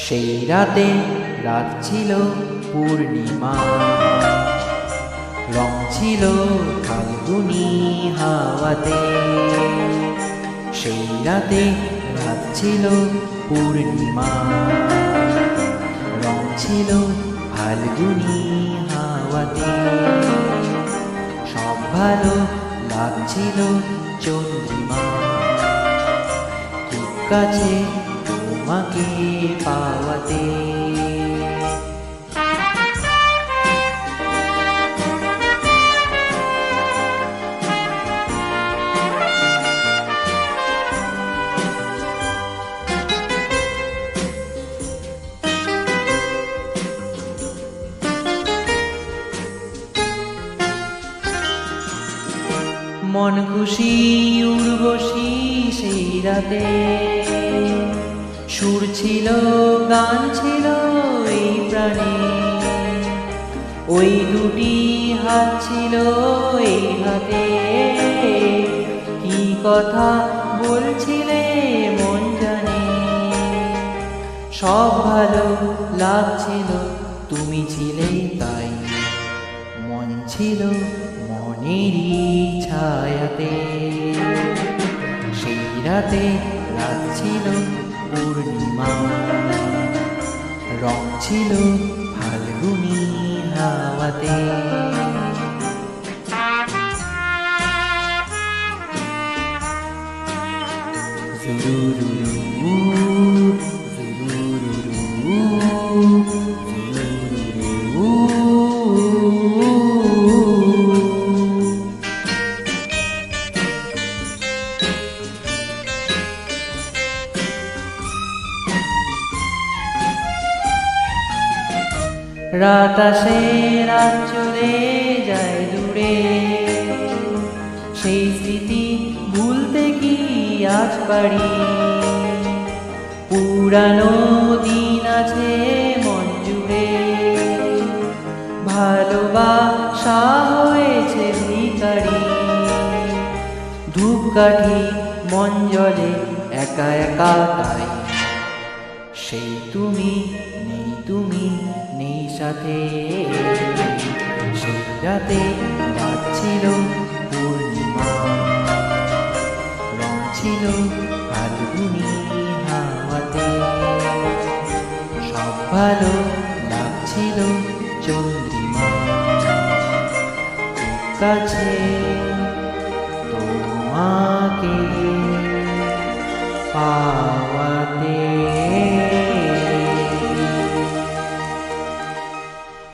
সেই রাতে রাত ছিল পূর্ণিমা, রং ছিল ফাল্গুনি হাওয়াতে। সেই রাতে রাত ছিল পূর্ণিমা, রং ছিল ফাল্গুনি হাওয়াতে। সব ভালো লাগছিল চন্দ্রিমা, খুব কাছে তোমাকে পাওয়াতে। মন খুশি উর্বশী সেই রাতে, সুর ছিল গান ছিল এই প্রাণে। ওই দুটি হাত ছিল এই হাতে, কি কথা বলছিলে মন জানে। সব ভালো লাগছিল তুমি ছিলে তাই, মন ছিল মনেরই ছায়াতে। সেই রাতে রাত ছিল পূর্ণিমা, রং ছিল ফাল্গুনি হাওয়াতে। রাত আসে রাত চলে যায় দূরে, সেই স্মৃতি ভুলতে কি আজ পারি। পুরানো দিন আছে মন জুড়ে, ভালোবাসা হয়েছে ভিখারি। ধূপকাঠি মন জ্বলে একা একা তাই, সেই তুমি নেই তুমি নেই সাথে। সেই রাতে রাত ছিল পূর্ণিমা, রং ছিল ফাল্গুনি হাওয়াতে। সব ভালো লাগছিল চন্দ্রিমা, খুব কাছে তোমাকে